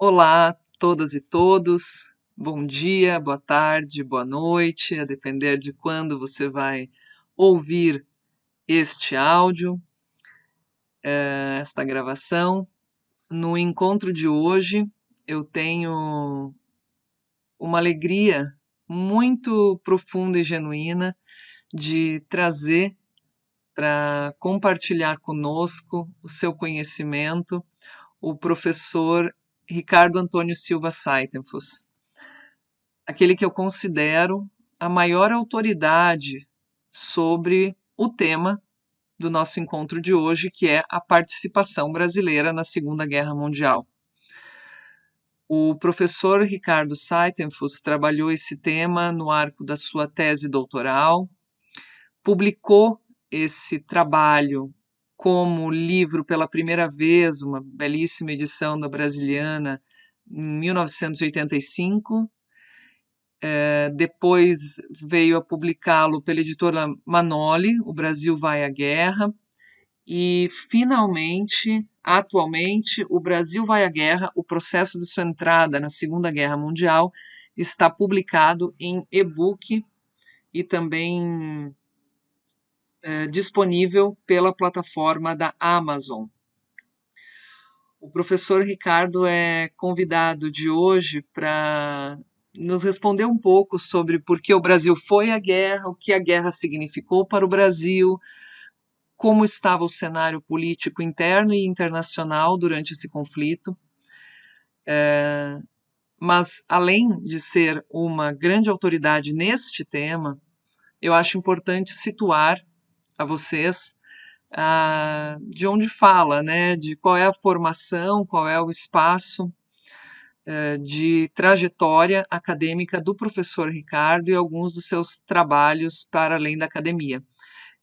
Olá, todas e todos. Bom dia, boa tarde, boa noite, a depender de quando você vai ouvir este áudio, esta gravação. No encontro de hoje, eu tenho uma alegria muito profunda e genuína de trazer para compartilhar conosco o seu conhecimento o professor Ricardo Antônio Silva Saitenfus, aquele que eu considero a maior autoridade sobre o tema do nosso encontro de hoje, que é a participação brasileira na Segunda Guerra Mundial. O professor Ricardo Saitenfus trabalhou esse tema no arco da sua tese doutoral, publicou esse trabalho como livro pela primeira vez, uma belíssima edição da Brasiliana, em 1985. Depois veio a publicá-lo pela editora Manoli, O Brasil Vai à Guerra, e finalmente, atualmente, O Brasil Vai à Guerra, o processo de sua entrada na Segunda Guerra Mundial, está publicado em e-book e também disponível pela plataforma da Amazon. O professor Ricardo é convidado de hoje para nos responder um pouco sobre por que o Brasil foi à guerra, o que a guerra significou para o Brasil, como estava o cenário político interno e internacional durante esse conflito. Mas, além de ser uma grande autoridade neste tema, eu acho importante situar a vocês de onde fala, né, de qual é a formação, qual é o espaço de trajetória acadêmica do professor Ricardo e alguns dos seus trabalhos para além da academia.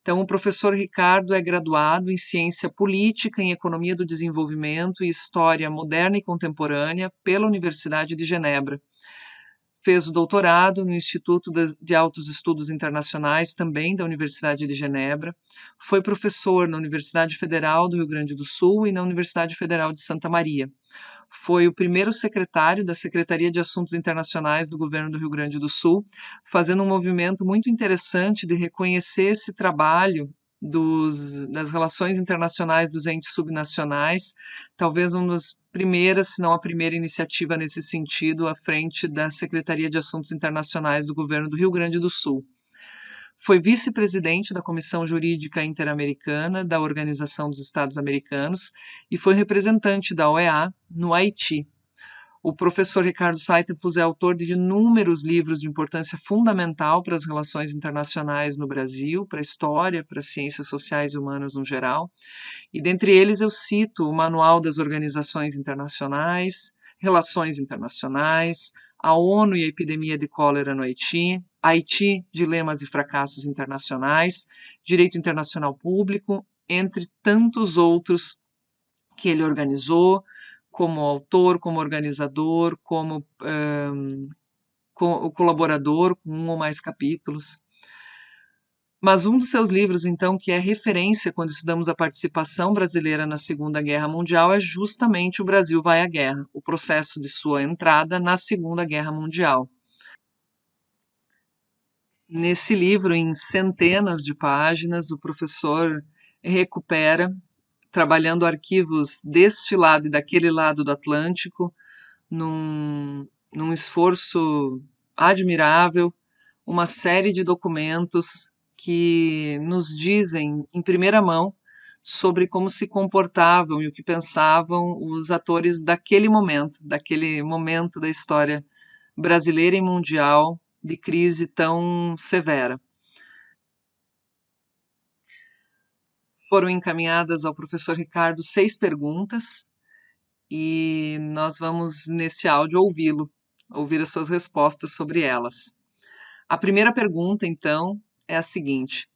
Então, o professor Ricardo é graduado em Ciência Política, em Economia do Desenvolvimento e História Moderna e Contemporânea pela Universidade de Genebra. Fez o doutorado no Instituto de Altos Estudos Internacionais, também da Universidade de Genebra. Foi professor na Universidade Federal do Rio Grande do Sul e na Universidade Federal de Santa Maria. Foi o primeiro secretário da Secretaria de Assuntos Internacionais do Governo do Rio Grande do Sul, fazendo um movimento muito interessante de reconhecer esse trabalho das relações internacionais dos entes subnacionais, talvez uma das primeiras, se não a primeira iniciativa nesse sentido, à frente da Secretaria de Assuntos Internacionais do Governo do Rio Grande do Sul. Foi vice-presidente da Comissão Jurídica Interamericana da Organização dos Estados Americanos e foi representante da OEA no Haiti. O professor Ricardo Saitenfus é autor de inúmeros livros de importância fundamental para as relações internacionais no Brasil, para a história, para as ciências sociais e humanas no geral. E dentre eles eu cito o Manual das Organizações Internacionais, Relações Internacionais, a ONU e a Epidemia de Cólera no Haiti, Haiti, Dilemas e Fracassos Internacionais, Direito Internacional Público, entre tantos outros que ele organizou, como autor, como organizador, como colaborador, com um ou mais capítulos. Mas um dos seus livros, então, que é referência quando estudamos a participação brasileira na Segunda Guerra Mundial, é justamente O Brasil Vai à Guerra, o processo de sua entrada na Segunda Guerra Mundial. Nesse livro, em centenas de páginas, o professor recupera, trabalhando arquivos deste lado e daquele lado do Atlântico, num esforço admirável, uma série de documentos que nos dizem, em primeira mão, sobre como se comportavam e o que pensavam os atores daquele momento da história brasileira e mundial de crise tão severa. Foram encaminhadas ao professor Ricardo 6 perguntas e nós vamos, neste áudio, ouvir as suas respostas sobre elas. A primeira pergunta, então, é a seguinte: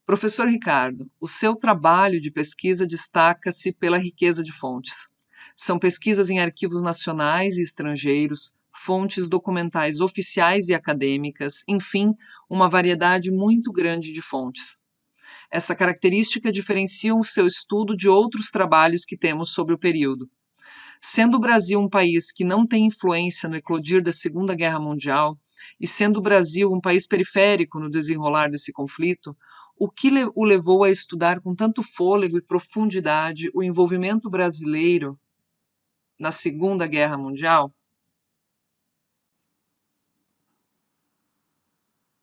Professor Ricardo, o seu trabalho de pesquisa destaca-se pela riqueza de fontes. São pesquisas em arquivos nacionais e estrangeiros, fontes documentais oficiais e acadêmicas, enfim, uma variedade muito grande de fontes. Essa característica diferencia o seu estudo de outros trabalhos que temos sobre o período. Sendo o Brasil um país que não tem influência no eclodir da Segunda Guerra Mundial, e sendo o Brasil um país periférico no desenrolar desse conflito, o que o levou a estudar com tanto fôlego e profundidade o envolvimento brasileiro na Segunda Guerra Mundial?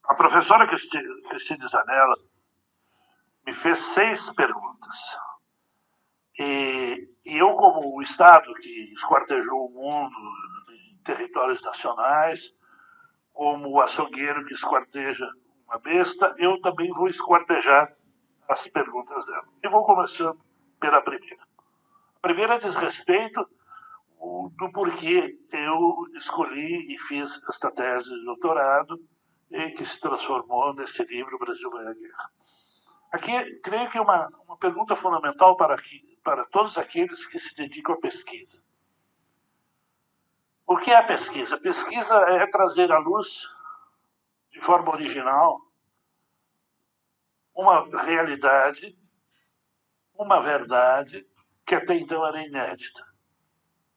A professora Cristine Zanella me fez 6 perguntas. E eu, como o Estado que esquartejou o mundo em territórios nacionais, como o açougueiro que esquarteja uma besta, eu também vou esquartejar as perguntas dela. E vou começando pela primeira. A primeira diz respeito do porquê eu escolhi e fiz esta tese de doutorado e que se transformou nesse livro Brasil Meia Guerra. Aqui, creio que é uma pergunta fundamental para todos aqueles que se dedicam à pesquisa. O que é a pesquisa? A pesquisa é trazer à luz, de forma original, uma realidade, uma verdade que até então era inédita,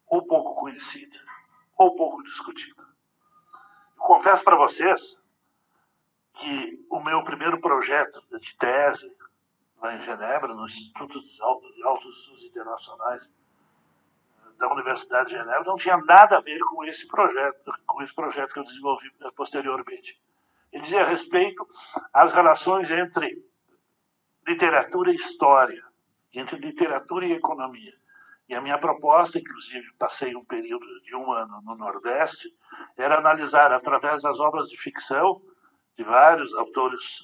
ou pouco conhecida, ou pouco discutida. Eu confesso para vocês que o meu primeiro projeto de tese, lá em Genebra, no Instituto de Altos Estudos Internacionais da Universidade de Genebra, não tinha nada a ver com esse projeto que eu desenvolvi posteriormente. Ele dizia respeito às relações entre literatura e história, entre literatura e economia. E a minha proposta, inclusive, passei um período de 1 ano no Nordeste, era analisar, através das obras de ficção, de vários autores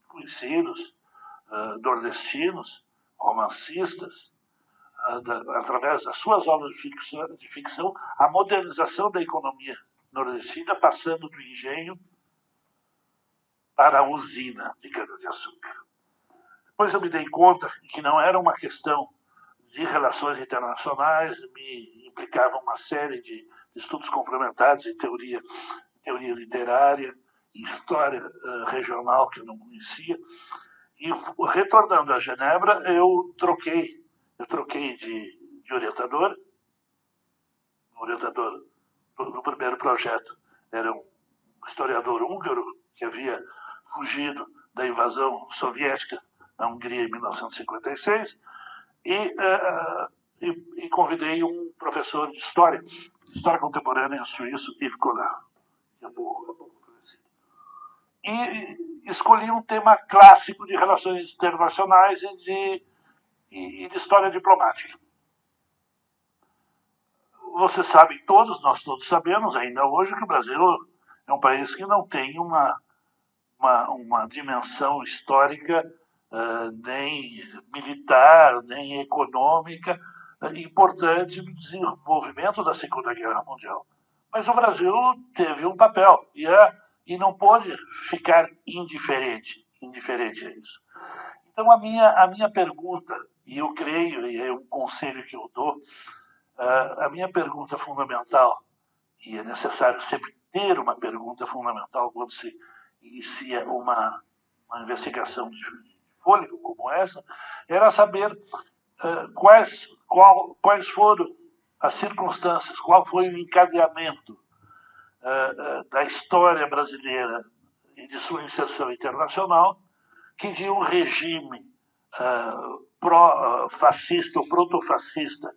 conhecidos, nordestinos, romancistas, através das suas obras de ficção, a modernização da economia nordestina, passando do engenho para a usina de cana-de-açúcar. Depois eu me dei conta que não era uma questão de relações internacionais, me implicava uma série de estudos complementares em teoria literária, história regional que eu não conhecia. E retornando a Genebra, eu troquei de orientador. O orientador do primeiro projeto era um historiador húngaro que havia fugido da invasão soviética na Hungria em 1956 e convidei um professor de história contemporânea suíço, Yves Collard, que é pouco conhecido. E escolhi um tema clássico de relações internacionais e de história diplomática. Vocês sabem todos, nós todos sabemos ainda hoje que o Brasil é um país que não tem uma dimensão histórica nem militar, nem econômica importante no desenvolvimento da Segunda Guerra Mundial. Mas o Brasil teve um papel e não pôde ficar indiferente a isso. Então a minha pergunta, e eu creio, e é um conselho que eu dou, a minha pergunta fundamental, e é necessário sempre ter uma pergunta fundamental quando se inicia uma investigação de fôlego como essa, era saber quais foram as circunstâncias, qual foi o encadeamento da história brasileira e de sua inserção internacional, que de um regime pró-fascista ou proto-fascista,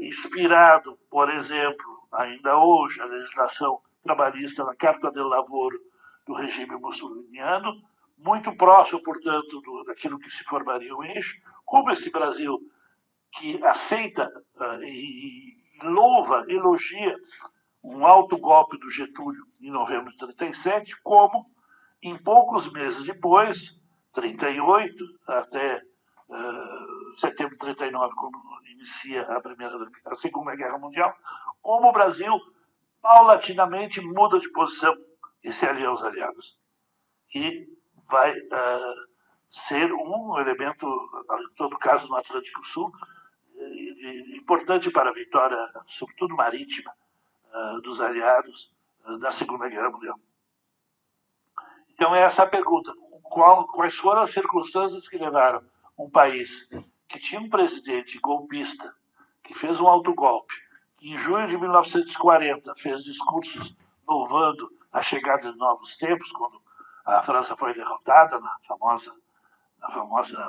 inspirado, por exemplo, ainda hoje, a legislação trabalhista na Carta del Lavoro do regime mussoliniano, muito próximo, portanto, daquilo que se formaria o eixo, como esse Brasil que aceita e louva, elogia um alto golpe do Getúlio em novembro de 37, como em poucos meses depois, 38 até setembro de 39, quando inicia a Segunda Guerra Mundial, como o Brasil paulatinamente muda de posição e se alia aos aliados. E vai ser um elemento, em todo caso no Atlântico Sul, importante para a vitória, sobretudo marítima, dos aliados na Segunda Guerra Mundial. Então, é essa a pergunta. Quais foram as circunstâncias que levaram um país que tinha um presidente golpista, que fez um autogolpe, que em junho de 1940 fez discursos louvando a chegada de novos tempos, quando a França foi derrotada na famosa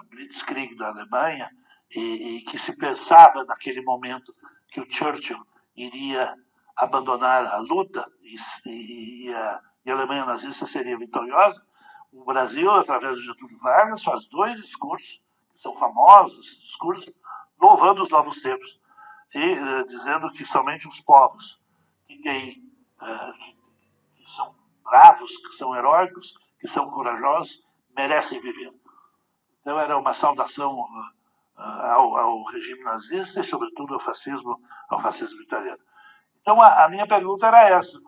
Blitzkrieg da Alemanha, e que se pensava naquele momento que o Churchill iria abandonar a luta e a Alemanha nazista seria vitoriosa. O Brasil, através de Getúlio Vargas, faz 2 discursos, que são famosos, discursos louvando os novos tempos e dizendo que somente os povos que são bravos, que são heróicos, que são corajosos, merecem viver. Então era uma saudação ao regime nazista e, sobretudo, ao fascismo italiano. Então a minha pergunta era essa: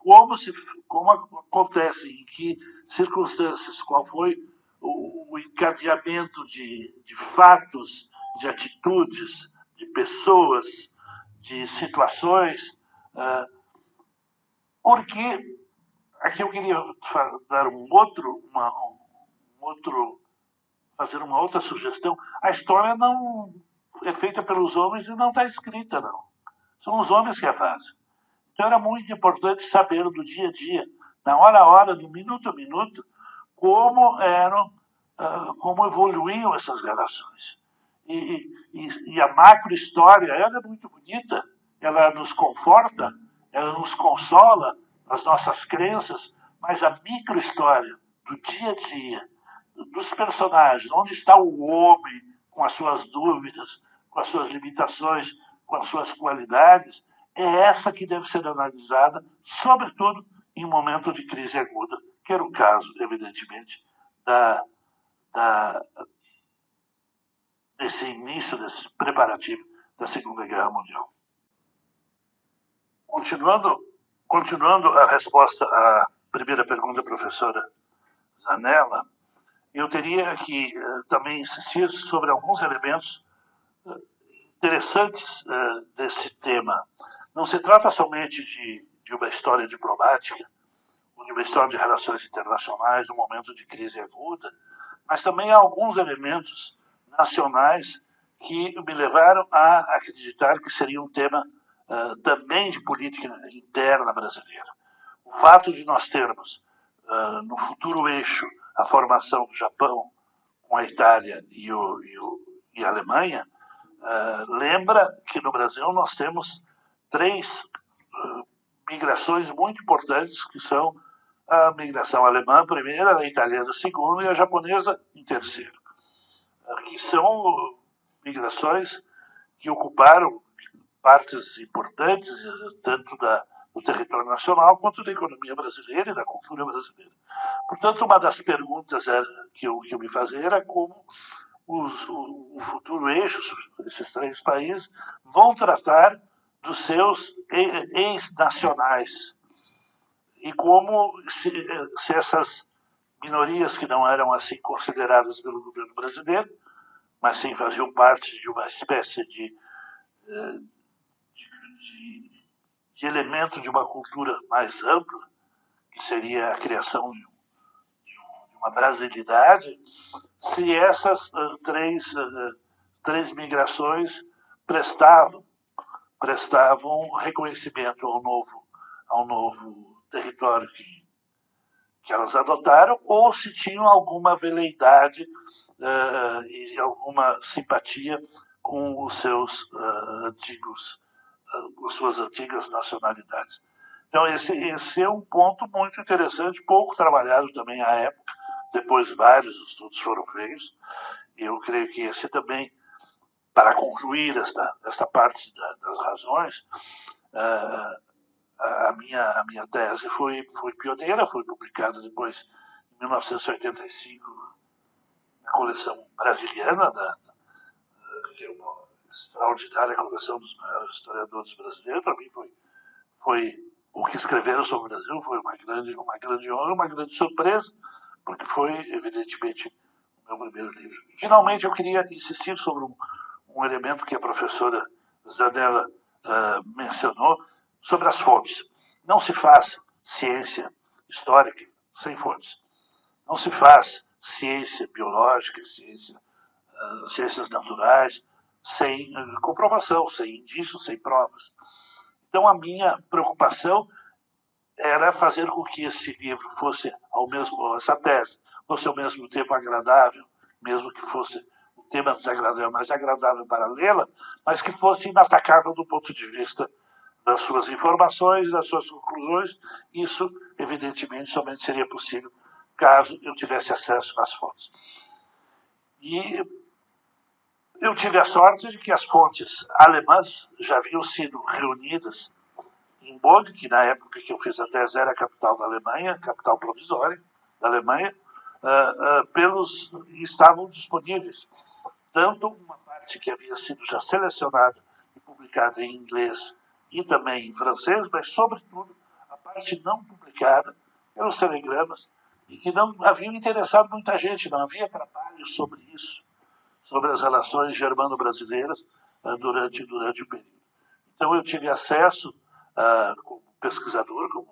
como acontece, em que circunstâncias, qual foi o encadeamento de fatos, de atitudes, de pessoas, de situações, porque aqui eu queria dar fazer uma outra sugestão. A história não é feita pelos homens e não está escrita, não. São os homens que a fazem. Então era muito importante saber do dia a dia, na hora a hora, do minuto a minuto, como evoluíam essas relações. E a macrohistória, ela é muito bonita, ela nos conforta, ela nos consola nas nossas crenças, mas a microhistória do dia a dia, dos personagens, onde está o homem com as suas dúvidas, com as suas limitações, com as suas qualidades, é essa que deve ser analisada, sobretudo em um momento de crise aguda, que era o caso, evidentemente, desse início, desse preparativo da Segunda Guerra Mundial. Continuando a resposta à primeira pergunta da professora Zanella, eu teria que também insistir sobre alguns elementos interessantes desse tema. Não se trata somente de uma história diplomática, ou de uma história de relações internacionais num momento de crise aguda, mas também há alguns elementos nacionais que me levaram a acreditar que seria um tema também de política interna brasileira. O fato de nós termos, no futuro eixo, a formação do Japão com a Itália e a Alemanha, lembra que no Brasil nós temos 3 migrações muito importantes, que são a migração alemã primeira, a italiana segunda e a japonesa em terceiro, que são migrações que ocuparam partes importantes, tanto do território nacional quanto da economia brasileira e da cultura brasileira. Portanto, uma das perguntas que eu me fazia era como o futuro eixo, esses 3 países, vão tratar dos seus ex-nacionais e como se essas minorias que não eram assim consideradas pelo governo brasileiro, mas sim faziam parte de uma espécie de elemento de uma cultura mais ampla, que seria a criação de uma brasilidade, se essas 3 migrações prestavam reconhecimento ao novo território que elas adotaram, ou se tinham alguma veleidade e alguma simpatia com os seus com suas antigas nacionalidades. Então esse é um ponto muito interessante, pouco trabalhado também à época. Depois vários estudos foram feitos, e eu creio que esse também, para concluir esta parte das razões, a minha tese foi pioneira, foi publicada depois, em 1985, na coleção brasiliana, que é uma extraordinária coleção dos maiores historiadores brasileiros. Para mim foi o que escreveram sobre o Brasil, foi uma grande honra, uma grande surpresa, porque foi, evidentemente, o meu primeiro livro. Finalmente, eu queria insistir sobre um elemento que a professora Zanella mencionou, sobre as fontes. Não se faz ciência histórica sem fontes. Não se faz ciência biológica, ciências naturais, sem comprovação, sem indícios, sem provas. Então, a minha preocupação era fazer com que esse livro fosse, essa tese, fosse ao mesmo tempo agradável, mesmo que fosse um tema desagradável, mas agradável para lê-la, mas que fosse inatacável do ponto de vista das suas informações, das suas conclusões. Isso, evidentemente, somente seria possível caso eu tivesse acesso às fontes. E eu tive a sorte de que as fontes alemãs já haviam sido reunidas em Bonn, que na época que eu fiz a tese era a capital da Alemanha, capital provisória da Alemanha, estavam disponíveis. Tanto uma parte que havia sido já selecionada e publicada em inglês e também em francês, mas, sobretudo, a parte não publicada pelos telegramas, e que não haviam interessado muita gente, não havia trabalho sobre isso, sobre as relações germano-brasileiras durante o período. Então, eu tive acesso, como pesquisador, como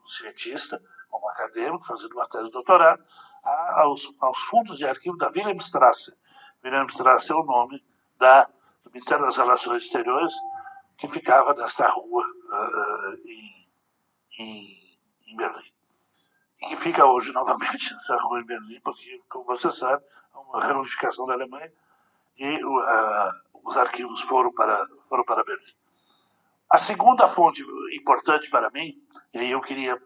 cientista, como acadêmico, fazendo uma tese de doutorado, aos fundos de arquivo da Wilhelmstrasse. Wilhelmstrasse é o nome do Ministério das Relações Exteriores, que ficava nesta rua em Berlim. E que fica hoje novamente nessa rua em Berlim, porque, como você sabe, há uma reunificação da Alemanha e os arquivos foram para Berlim. A segunda fonte importante para mim, e aí eu queria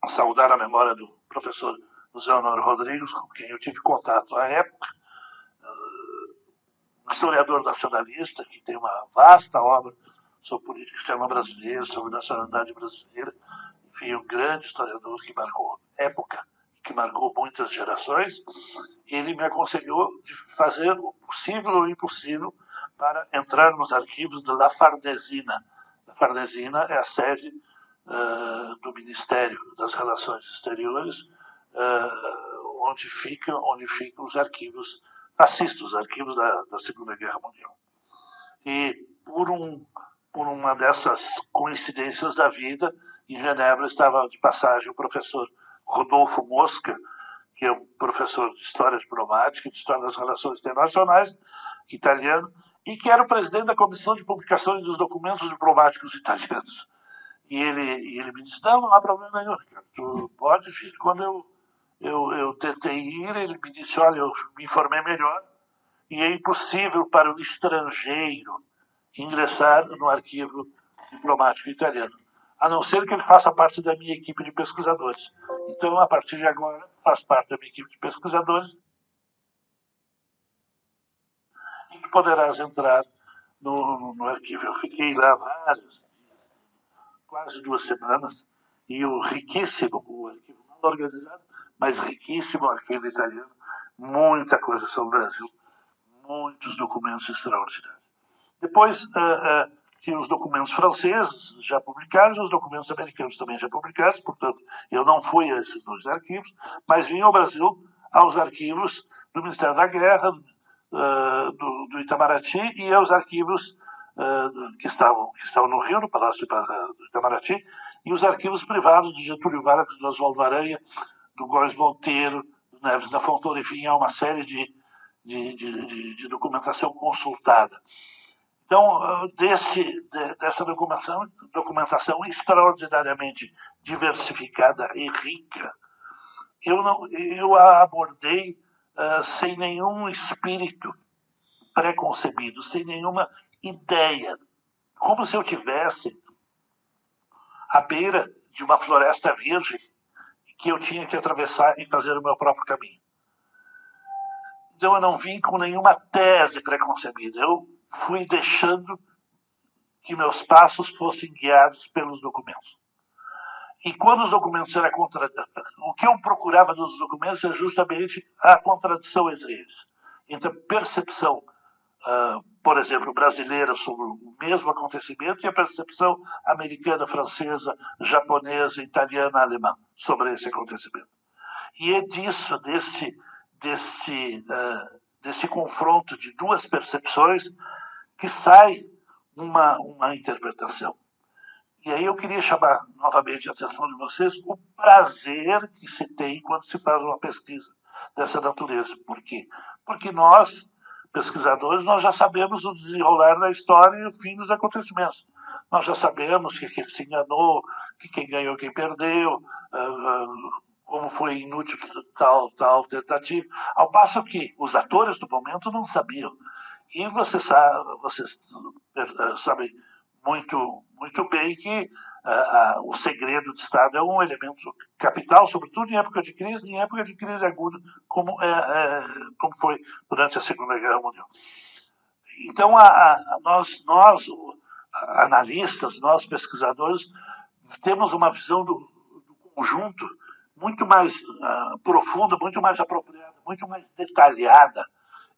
saudar a memória do professor José Honório Rodrigues, com quem eu tive contato à época, um historiador nacionalista que tem uma vasta obra sobre política externa brasileira, sobre nacionalidade brasileira, enfim, um grande historiador que marcou época, que marcou muitas gerações. Ele me aconselhou de fazer o possível ou o impossível para entrar nos arquivos da La Farnesina. A Farnesina é a sede do Ministério das Relações Exteriores, onde ficam os arquivos fascistas, os arquivos da Segunda Guerra Mundial. E por uma dessas coincidências da vida, em Genebra estava de passagem o professor Rodolfo Mosca, que é um professor de História Diplomática, de História das Relações Internacionais, italiano, e que era o presidente da Comissão de Publicação dos Documentos Diplomáticos Italianos. E ele me disse, não há problema nenhum, Ricardo, tu pode, filho. Quando eu tentei ir, ele me disse, olha, eu me informei melhor, e é impossível para o estrangeiro ingressar no arquivo diplomático italiano, a não ser que ele faça parte da minha equipe de pesquisadores. Então, a partir de agora, faz parte da minha equipe de pesquisadores e que poderás entrar no arquivo. Eu fiquei lá vários dias, quase 2 semanas, e o arquivo não organizado, mas riquíssimo arquivo italiano, muita coisa sobre o Brasil, muitos documentos extraordinários. Depois, tinha os documentos franceses já publicados e os documentos americanos também já publicados, portanto, eu não fui a esses 2 arquivos, mas vim ao Brasil aos arquivos do Ministério da Guerra, do Itamaraty, e aos arquivos que estavam no Rio, no Palácio do Itamaraty, e os arquivos privados do Getúlio Vargas, do Oswaldo Aranha, do Góes Monteiro, do Neves da Fontoura, enfim, há uma série de documentação consultada. Então, dessa documentação extraordinariamente diversificada e rica, eu a abordei sem nenhum espírito preconcebido, sem nenhuma ideia, como se eu tivesse à beira de uma floresta virgem que eu tinha que atravessar e fazer o meu próprio caminho. Então, eu não vim com nenhuma tese preconcebida. Eu fui deixando que meus passos fossem guiados pelos documentos. E quando os documentos eram o que eu procurava nos documentos é justamente a contradição entre eles. Entre a percepção, por exemplo, brasileira sobre o mesmo acontecimento e a percepção americana, francesa, japonesa, italiana, alemã sobre esse acontecimento. E é desse confronto de 2 percepções que sai uma interpretação. E aí eu queria chamar novamente a atenção de vocês o prazer que se tem quando se faz uma pesquisa dessa natureza. Por quê? Porque nós, pesquisadores, nós já sabemos o desenrolar da história e o fim dos acontecimentos. Nós já sabemos que se enganou, que quem ganhou, quem perdeu, como foi inútil tal tentativa. Ao passo que os atores do momento não sabiam. E vocês sabem muito bem que o segredo de Estado é um elemento capital, sobretudo em época de crise aguda, como foi durante a Segunda Guerra Mundial. Então, nós, analistas, nós pesquisadores, temos uma visão do conjunto muito mais profunda, muito mais apropriada, muito mais detalhada,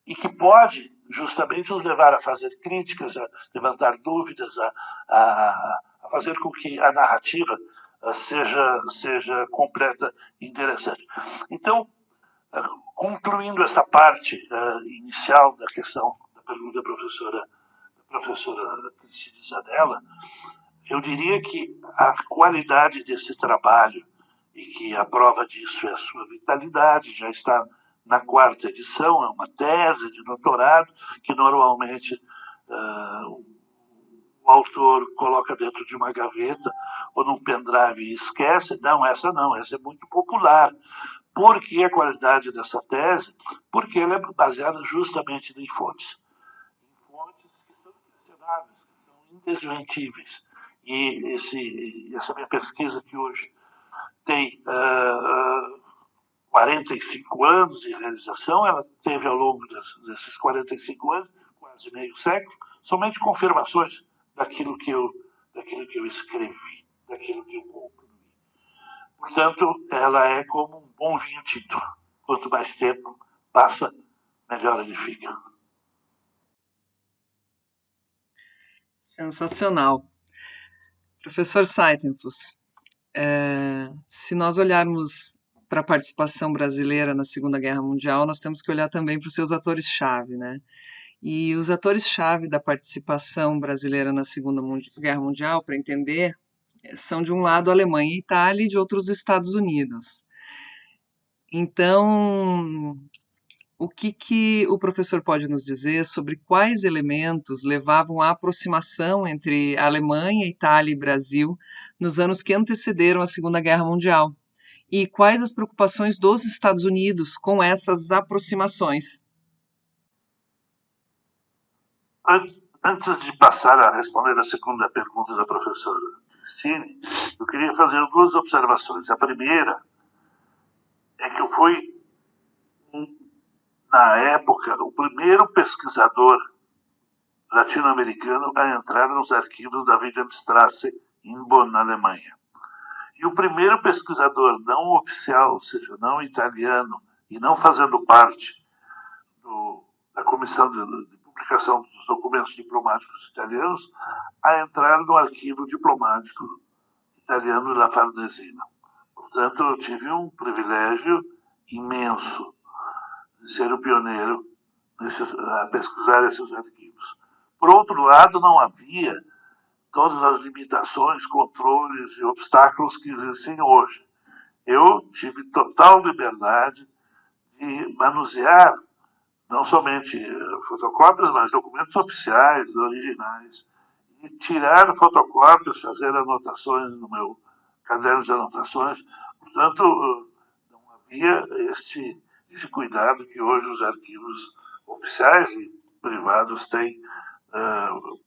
e que pode justamente nos levar a fazer críticas, a levantar dúvidas, a fazer com que a narrativa seja completa e interessante. Então, concluindo essa parte inicial da questão da pergunta da professora Cristina Zanella, eu diria que a qualidade desse trabalho, e que a prova disso é a sua vitalidade, já está na 4ª edição, é uma tese de doutorado que normalmente o autor coloca dentro de uma gaveta ou num pendrive e esquece. Não, essa é muito popular. Por que a qualidade dessa tese? Porque ela é baseada justamente em fontes. Em fontes que são inquestionáveis, que são indesmentíveis. E essa minha pesquisa que hoje tem 45 anos de realização, ela teve ao longo desses 45 anos, quase meio século, somente confirmações daquilo que eu escrevi, daquilo que eu concluí. Portanto, ela é como um bom vinho tinto. Quanto mais tempo passa, melhor ele fica. Sensacional. Professor Seitenfuss, se nós olharmos para a participação brasileira na Segunda Guerra Mundial, nós temos que olhar também para os seus atores-chave, né? E os atores-chave da participação brasileira na Segunda Guerra Mundial, para entender, são de um lado Alemanha e Itália e de outros Estados Unidos. Então, o que o professor pode nos dizer sobre quais elementos levavam à aproximação entre a Alemanha, Itália e Brasil nos anos que antecederam a Segunda Guerra Mundial? E quais as preocupações dos Estados Unidos com essas aproximações? Antes de passar a responder a segunda pergunta da professora Cristine, eu queria fazer 2 observações. A primeira é que eu fui, na época, o primeiro pesquisador latino-americano a entrar nos arquivos da Wilhelmstrasse, em Bonn, na Alemanha. E o primeiro pesquisador não oficial, ou seja, não italiano, e não fazendo parte da comissão de publicação dos documentos diplomáticos italianos, a entrar no arquivo diplomático italiano da Farnesina. Portanto, eu tive um privilégio imenso de ser o pioneiro a pesquisar esses arquivos. Por outro lado, não havia todas as limitações, controles e obstáculos que existem hoje. Eu tive total liberdade de manusear não somente fotocópias, mas documentos oficiais, originais, e tirar fotocópias, fazer anotações no meu caderno de anotações. Portanto, não havia este cuidado que hoje os arquivos oficiais e privados têm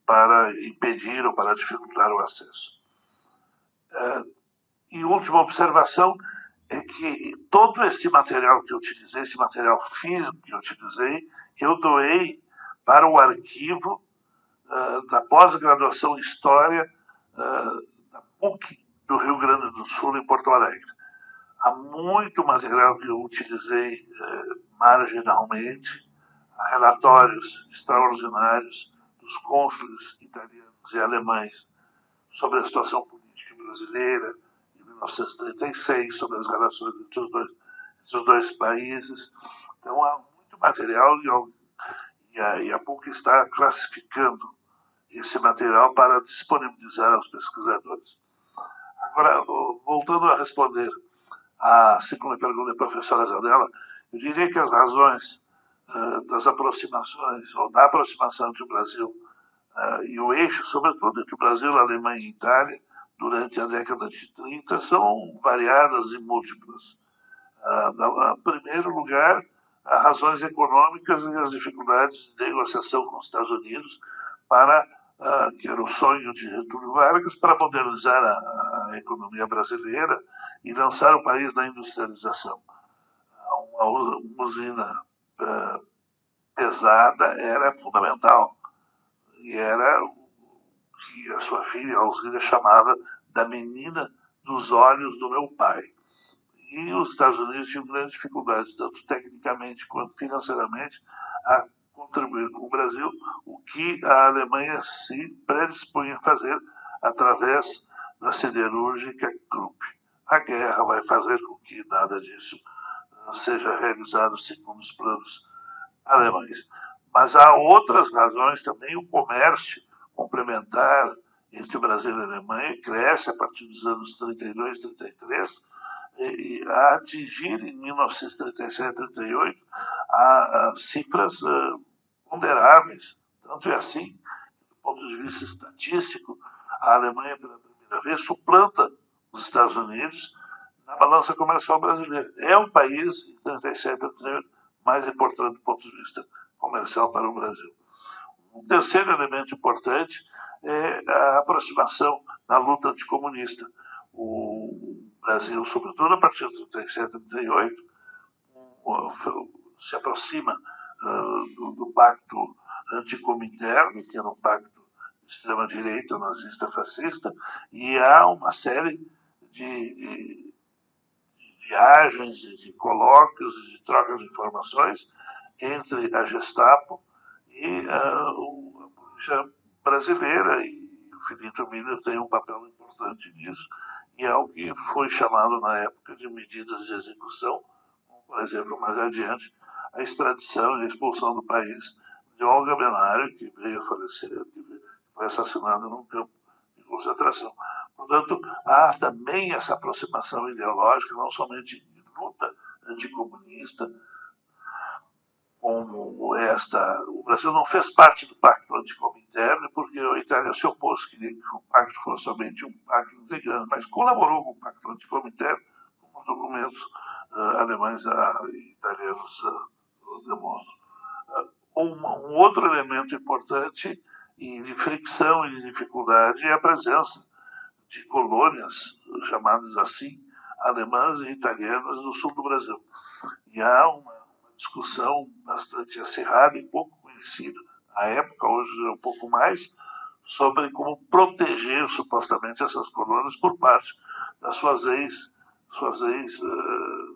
para impedir ou para dificultar o acesso. E última observação é que todo esse material que eu utilizei, esse material físico que eu utilizei, eu doei para o arquivo da pós-graduação em História da PUC do Rio Grande do Sul, em Porto Alegre. Há muito material que eu utilizei marginalmente, relatórios extraordinários dos cônsules italianos e alemães sobre a situação política brasileira de 1936, sobre as relações entre os dois países. Então há muito material e a PUC está classificando esse material para disponibilizar aos pesquisadores. Agora, voltando a responder a segunda pergunta da professora Zanella, eu diria que as razões das aproximações, ou da aproximação entre o Brasil e o eixo, sobretudo entre o Brasil, a Alemanha e a Itália, durante a década de 30, são variadas e múltiplas. Em primeiro lugar, razões econômicas e as dificuldades de negociação com os Estados Unidos para que era o sonho de Getúlio Vargas, para modernizar a economia brasileira e lançar o país na industrialização. Uma usina pesada era fundamental e era o que a sua filha, Alzira, chamava da menina dos olhos do meu pai. E os Estados Unidos tinham grandes dificuldades, tanto tecnicamente quanto financeiramente, a contribuir com o Brasil, o que a Alemanha se predispunha a fazer através da siderúrgica Krupp. A guerra vai fazer com que nada disso seja realizado segundo os planos alemães. Mas há outras razões também. O comércio complementar entre o Brasil e a Alemanha cresce a partir dos anos 32, 33, e a atingir em 1937, 38 cifras ponderáveis. Tanto é assim, do ponto de vista estatístico, a Alemanha, pela primeira vez, suplanta os Estados Unidos na balança comercial brasileira. É um país, em 37, 38, mais importante do ponto de vista comercial para o Brasil. Um terceiro elemento importante é a aproximação na luta anticomunista. O Brasil, sobretudo a partir de 37 e 38, se aproxima do pacto anticominterno, que era um pacto de extrema-direita, nazista, fascista, e há uma série de viagens, de colóquios, de trocas de informações entre a Gestapo e a polícia brasileira, e o Filinto Miller tem um papel importante nisso, e é o que foi chamado na época de medidas de execução, como, por exemplo, mais adiante, a extradição e a expulsão do país de Olga Benário, que veio a falecer, que foi assassinada num campo de concentração. Portanto, há também essa aproximação ideológica, não somente de luta anticomunista, como esta. O Brasil não fez parte do Pacto Anticominterno, porque a Itália se opôs, queria que o pacto fosse somente um pacto integrante, mas colaborou com o Pacto Anticominterno, como os documentos alemães e italianos demonstram. Um outro elemento importante de fricção e de dificuldade é a presença de colônias, chamadas assim, alemãs e italianas no sul do Brasil. E há uma discussão bastante acirrada e pouco conhecida, à época, hoje é um pouco mais, sobre como proteger supostamente essas colônias por parte das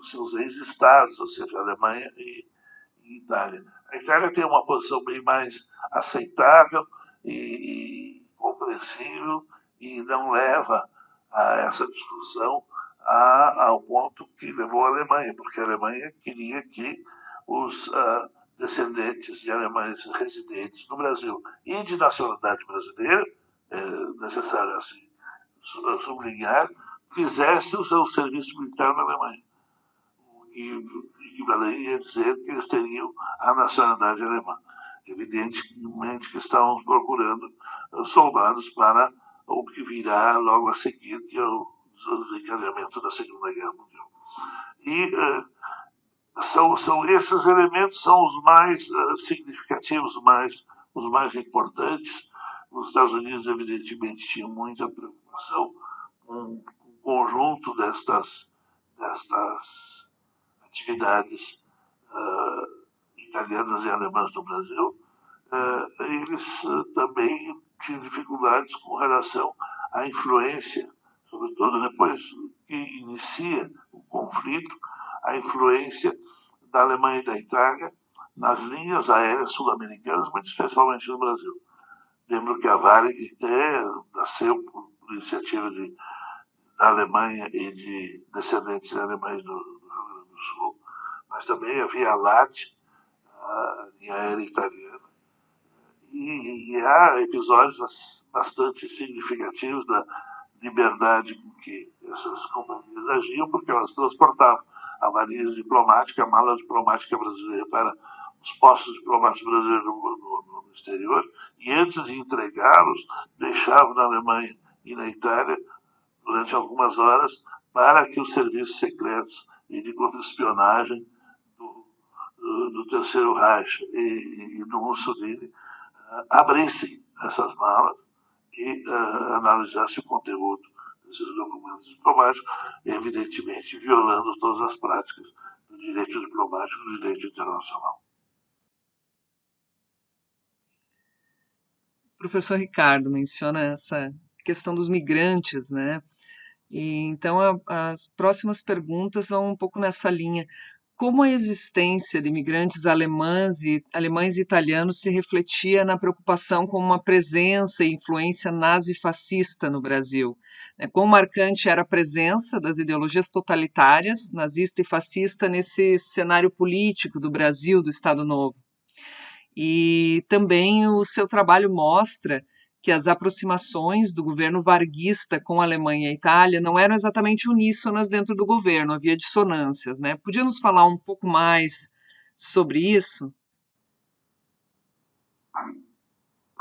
seus ex-estados, ou seja, Alemanha e Itália. A Itália tem uma posição bem mais aceitável e compreensível, e não leva a essa discussão ao ponto que levou a Alemanha, porque a Alemanha queria que os descendentes de alemães residentes no Brasil e de nacionalidade brasileira, é necessário assim sublinhar, fizessem o seu serviço militar na Alemanha, o que equivaleria a dizer que eles teriam a nacionalidade alemã. Evidentemente que estávamos procurando soldados para o que virá logo a seguir, que é o desencadeamento da Segunda Guerra Mundial. E são esses elementos são os mais significativos, os mais importantes. Os Estados Unidos, evidentemente, tinham muita preocupação com o conjunto destas atividades italianas e alemãs no Brasil. Eles também tinham dificuldades com relação à influência, sobretudo depois que inicia o conflito, a influência da Alemanha e da Itália nas linhas aéreas sul-americanas, muito especialmente no Brasil. Lembro que a Varig nasceu por iniciativa da Alemanha e de descendentes alemães do Rio Grande do Sul, mas também havia a LAT, a linha aérea italiana, e há episódios bastante significativos da liberdade com que essas companhias agiam, porque elas transportavam a valise diplomática, a mala diplomática brasileira para os postos diplomáticos brasileiros no exterior, e antes de entregá-los, deixavam na Alemanha e na Itália durante algumas horas para que os serviços secretos e de contra-espionagem do Terceiro Reich e do Mussolini abrissem essas malas e analisassem o conteúdo desses documentos diplomáticos, evidentemente violando todas as práticas do direito diplomático e do direito internacional. O professor Ricardo menciona essa questão dos migrantes, né? E então as próximas perguntas vão um pouco nessa linha. Como a existência de imigrantes alemães e italianos se refletia na preocupação com uma presença e influência nazi-fascista no Brasil? Quão marcante era a presença das ideologias totalitárias, nazista e fascista, nesse cenário político do Brasil, do Estado Novo? E também o seu trabalho mostra que as aproximações do governo varguista com a Alemanha e a Itália não eram exatamente uníssonas dentro do governo, havia dissonâncias, né? Podia nos falar um pouco mais sobre isso?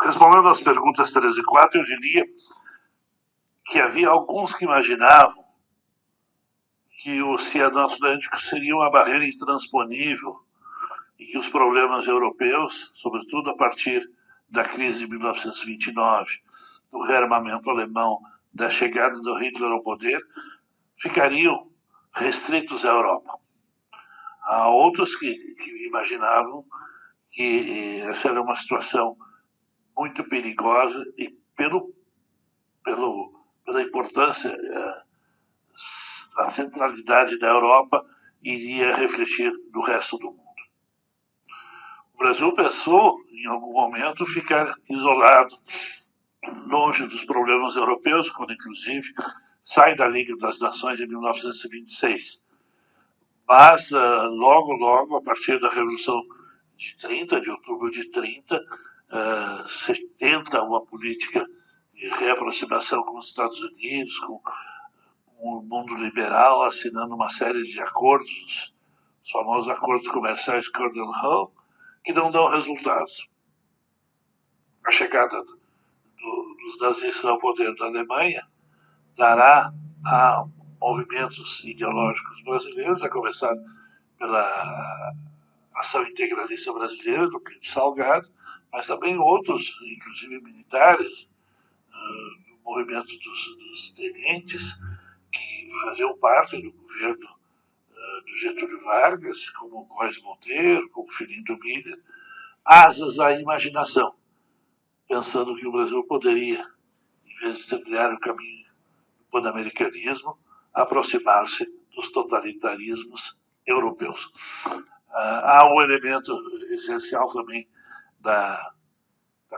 Respondendo às perguntas 3 e 4, eu diria que havia alguns que imaginavam que o Oceano Atlântico seria uma barreira intransponível e que os problemas europeus, sobretudo a partir da crise de 1929, do rearmamento alemão, da chegada do Hitler ao poder, ficariam restritos à Europa. Há outros que imaginavam que essa era uma situação muito perigosa e pela importância, a centralidade da Europa iria refletir no resto do mundo. O Brasil pensou, em algum momento, ficar isolado, longe dos problemas europeus, quando, inclusive, sai da Liga das Nações em 1926. Mas, logo, a partir da Revolução de outubro de 30, se tenta uma política de reaproximação com os Estados Unidos, com o mundo liberal, assinando uma série de acordos, os famosos acordos comerciais Cordell-Hull, que não dão resultados. A chegada dos nazistas ao poder da Alemanha dará a movimentos ideológicos brasileiros, a começar pela ação integralista brasileira, do Plínio Salgado, mas também outros, inclusive militares, do movimento dos tenentes, que faziam parte do governo do Getúlio Vargas, como Góes Monteiro, como Filinto Miller, asas à imaginação, pensando que o Brasil poderia, em vez de trilhar o caminho do pan-americanismo, aproximar-se dos totalitarismos europeus. Há um elemento essencial também da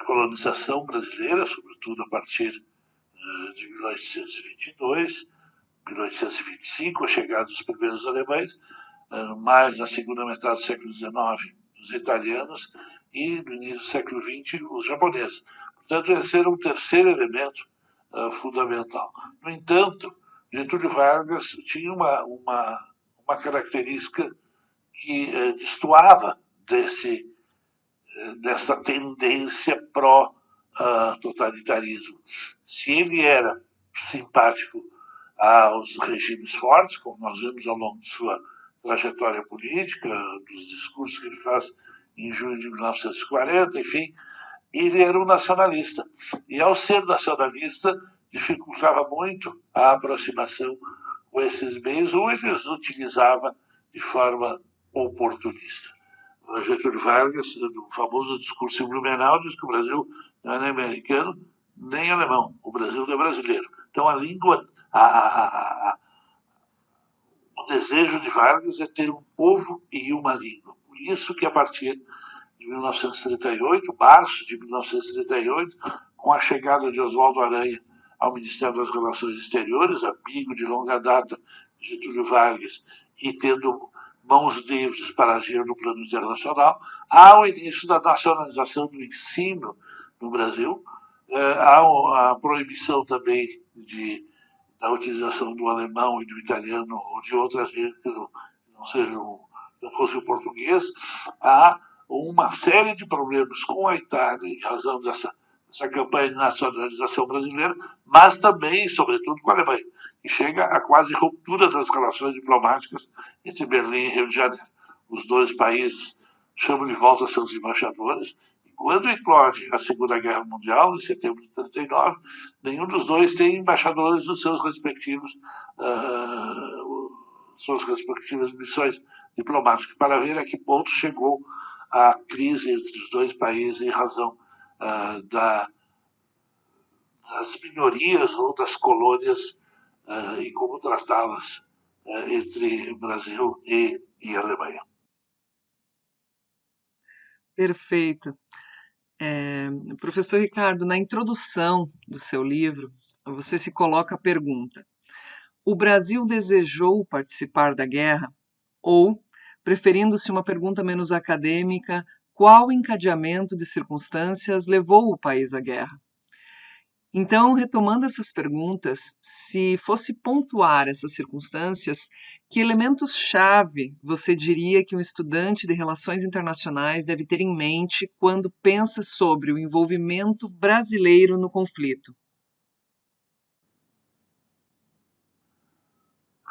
colonização brasileira, sobretudo a partir de 1822, 1825, a chegada dos primeiros alemães, mais na segunda metade do século XIX, os italianos, e no início do século XX, os japoneses. Portanto, esse era um terceiro elemento fundamental. No entanto, Getúlio Vargas tinha uma característica que destoava dessa tendência pró-totalitarismo. Se ele era simpático aos regimes fortes, como nós vemos ao longo de sua trajetória política, dos discursos que ele faz em junho de 1940, enfim, ele era um nacionalista. E, ao ser nacionalista, dificultava muito a aproximação com esses meios, ou ele os utilizava de forma oportunista. Getúlio Vargas, no famoso discurso em Blumenau, diz que o Brasil não é nem americano nem alemão, o Brasil é brasileiro. Então, a língua, o desejo de Vargas é ter um povo e uma língua. Por isso que, a partir de 1938, março de 1938, com a chegada de Oswaldo Aranha ao Ministério das Relações Exteriores, amigo de longa data de Getúlio Vargas, e tendo mãos livres para agir no plano internacional, há o início da nacionalização do ensino no Brasil, há a proibição também da utilização do alemão e do italiano ou de outras línguas que não fosse o português, há uma série de problemas com a Itália em razão dessa campanha de nacionalização brasileira, mas também, sobretudo, com a Alemanha, que chega a quase ruptura das relações diplomáticas entre Berlim e Rio de Janeiro. Os dois países chamam de volta seus embaixadores. E quando eclode a Segunda Guerra Mundial, em setembro de 1939, nenhum dos dois tem embaixadores dos seus suas respectivas missões diplomáticas, para ver a que ponto chegou a crise entre os dois países em razão das minorias ou das colônias e como tratá-las entre Brasil e Alemanha. Perfeito. Professor Ricardo, na introdução do seu livro, você se coloca a pergunta: o Brasil desejou participar da guerra? Ou, preferindo-se uma pergunta menos acadêmica, qual encadeamento de circunstâncias levou o país à guerra? Então, retomando essas perguntas, se fosse pontuar essas circunstâncias, que elementos-chave você diria que um estudante de relações internacionais deve ter em mente quando pensa sobre o envolvimento brasileiro no conflito?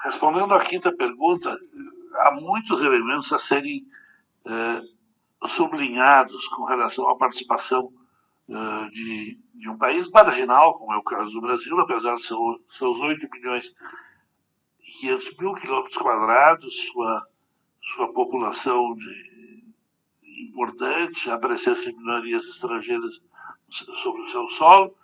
Respondendo à quinta pergunta, há muitos elementos a serem sublinhados com relação à participação de um país marginal, como é o caso do Brasil, apesar de seus 8 milhões e 500 mil quilômetros quadrados, sua população importante, a presença de minorias estrangeiras sobre o seu solo,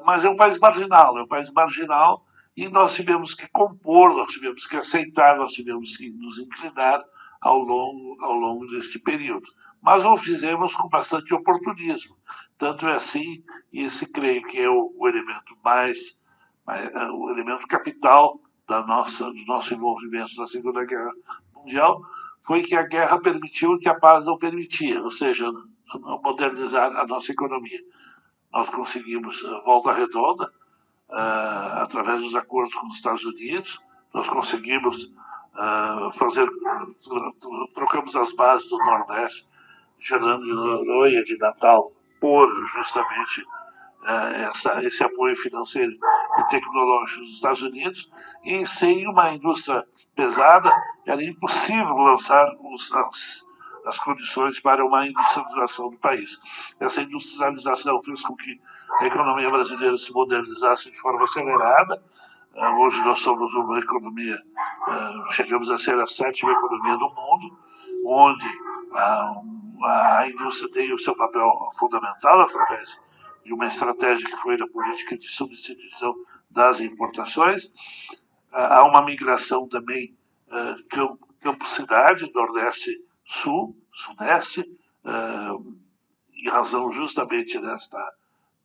mas é um país marginal e nós tivemos que compor, nós tivemos que aceitar, nós tivemos que nos inclinar ao longo desse período. Mas o fizemos com bastante oportunismo. Tanto é assim, e esse creio que é o elemento o elemento capital do nosso envolvimento na Segunda Guerra Mundial, foi que a guerra permitiu o que a paz não permitia, ou seja, modernizar a nossa economia. Nós conseguimos volta redonda, através dos acordos com os Estados Unidos, nós conseguimos trocamos as bases do Nordeste, gerando de Noronha, de Natal, por justamente esse apoio financeiro e tecnológico dos Estados Unidos, e sem uma indústria pesada, era impossível lançar as condições para uma industrialização do país. Essa industrialização fez com que a economia brasileira se modernizasse de forma acelerada. Hoje nós somos uma economia, chegamos a ser a 7ª economia do mundo, onde a indústria tem o seu papel fundamental através de uma estratégia que foi a política de substituição das importações. Há uma migração também campo-cidade, Nordeste-Sul, Sudeste, em razão justamente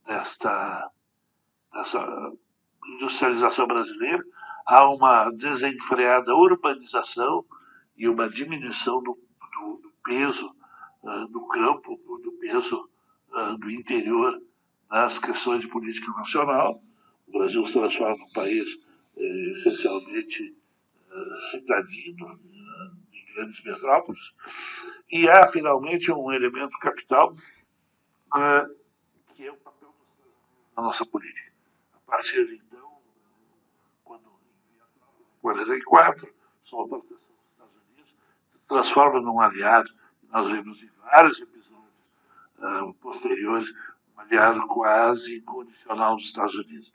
desta industrialização brasileira. Há uma desenfreada urbanização e uma diminuição do peso do campo, do peso do interior nas questões de política nacional. O Brasil se transforma num país essencialmente cidadino, de grandes metrópoles. E há, finalmente, um elemento capital que é o papel dos Estados Unidos na nossa política. A partir de então, quando em 1944, sob a proteção dos Estados Unidos, se transforma num aliado. Nós vimos em vários episódios posteriores um aliado quase incondicional dos Estados Unidos.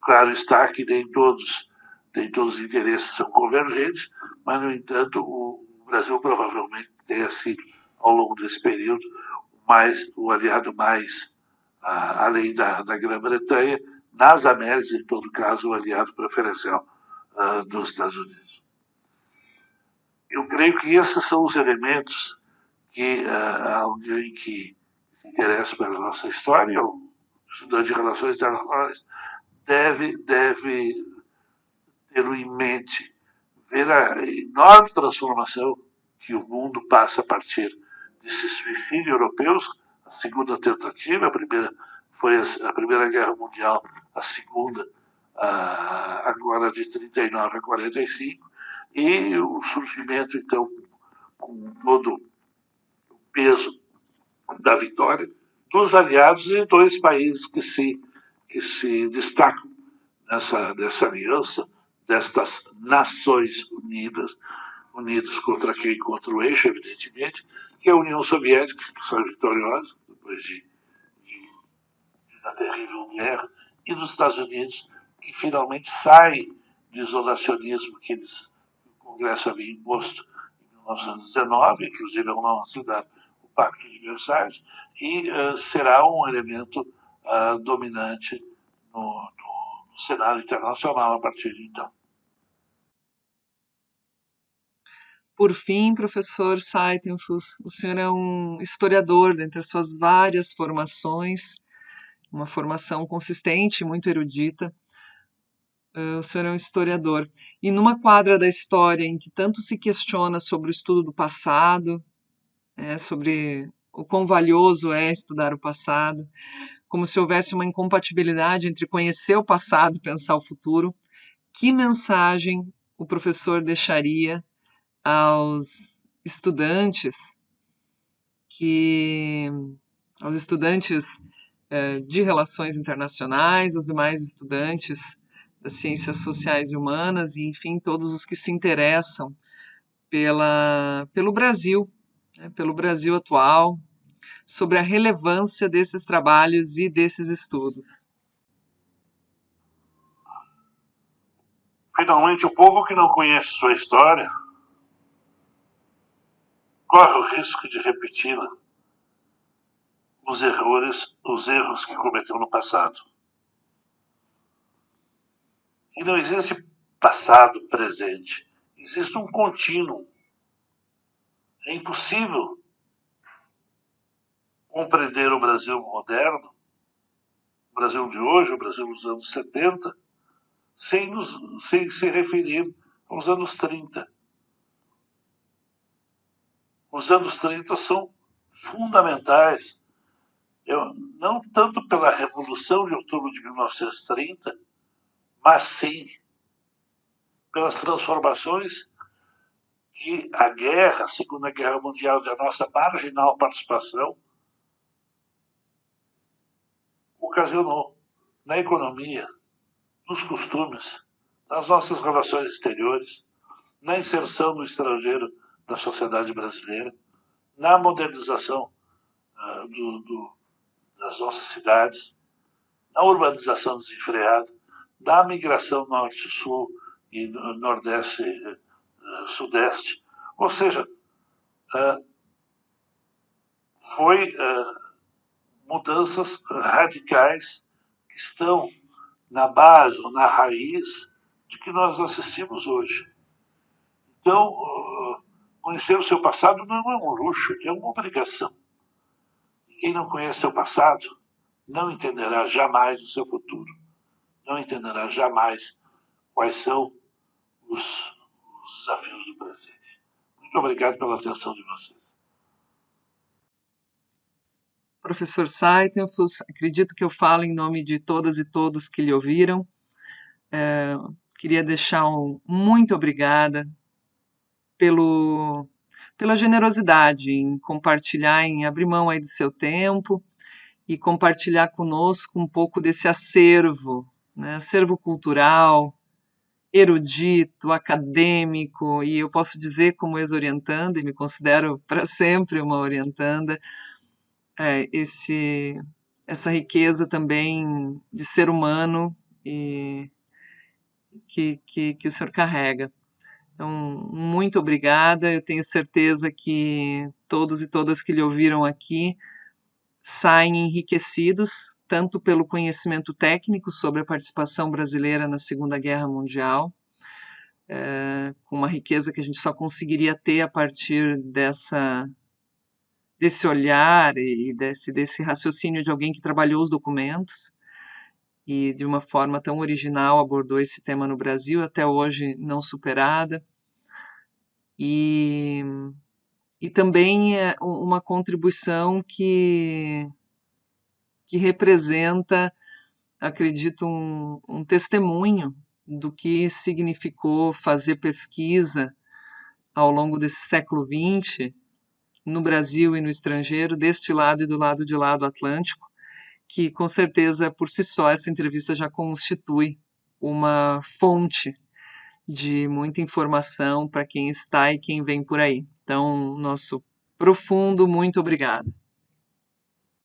Claro está que nem todos os interesses são convergentes, mas, no entanto, o Brasil provavelmente tenha sido, ao longo desse período, o aliado mais, além da Grã-Bretanha, nas Américas, em todo caso, o aliado preferencial dos Estados Unidos. Eu creio que esses são os elementos que alguém que se interessa pela nossa história, ou estudante de relações internacionais, deve tê-lo em mente, ver a enorme transformação que o mundo passa a partir desses suicídios europeus. A segunda tentativa, a primeira foi a Primeira Guerra Mundial, a segunda agora de 39 a 45, e o surgimento, então, com todo o peso da vitória dos aliados e dois países que se destacam dessa aliança, destas Nações Unidas, unidos contra quem? Contra o eixo, evidentemente, que é a União Soviética, que sai vitoriosa depois da terrível guerra, e dos Estados Unidos, que finalmente sai do isolacionismo que o Congresso havia imposto em 1919, inclusive ao não assinar o Pacto de Versalhes, e será um elemento dominante no cenário internacional a partir de então. Por fim, professor Seitenfuss, o senhor é um historiador dentre as suas várias formações, uma formação consistente, muito erudita. O senhor é um historiador. E numa quadra da história em que tanto se questiona sobre o estudo do passado, sobre o quão valioso é estudar o passado, como se houvesse uma incompatibilidade entre conhecer o passado e pensar o futuro, que mensagem o professor deixaria aos estudantes aos estudantes de relações internacionais, aos demais estudantes das ciências sociais e humanas e, enfim, todos os que se interessam pelo Brasil, pelo Brasil atual, sobre a relevância desses trabalhos e desses estudos. Finalmente, o povo que não conhece sua história corre o risco de repeti-la, os erros que cometeu no passado. E não existe passado, presente, existe um contínuo. É impossível compreender o Brasil moderno, o Brasil de hoje, o Brasil dos anos 70, sem se referir aos anos 30. Os anos 30 são fundamentais, não tanto pela Revolução de Outubro de 1930, mas sim pelas transformações que a guerra, a Segunda Guerra Mundial e a nossa marginal participação ocasionou na economia, nos costumes, nas nossas relações exteriores, na inserção do estrangeiro na sociedade brasileira, na modernização das nossas cidades, na urbanização desenfreada, na migração norte-sul e nordeste-sudeste. Ou seja, foi mudanças radicais que estão na base ou na raiz de que nós assistimos hoje. Então, conhecer o seu passado não é um luxo, é uma obrigação. Quem não conhece seu passado não entenderá jamais o seu futuro, não entenderá jamais quais são os desafios do presente. Muito obrigado pela atenção de vocês. Professor Seitenfuss, acredito que eu falo em nome de todas e todos que lhe ouviram. Queria deixar muito obrigada pela generosidade em compartilhar, em abrir mão aí do seu tempo e compartilhar conosco um pouco desse acervo, né, acervo cultural, erudito, acadêmico, e eu posso dizer como ex-orientanda, e me considero para sempre uma orientanda, essa riqueza também de ser humano e que o senhor carrega. Então, muito obrigada. Eu tenho certeza que todos e todas que lhe ouviram aqui saem enriquecidos, tanto pelo conhecimento técnico sobre a participação brasileira na Segunda Guerra Mundial, com uma riqueza que a gente só conseguiria ter a partir desse olhar e desse raciocínio de alguém que trabalhou os documentos e de uma forma tão original abordou esse tema no Brasil, até hoje não superada. E também é uma contribuição que representa, acredito, um testemunho do que significou fazer pesquisa ao longo desse século XX, no Brasil e no estrangeiro, deste lado e do lado de lá do Atlântico, que com certeza por si só essa entrevista já constitui uma fonte de muita informação para quem está e quem vem por aí. Então, nosso profundo muito obrigado.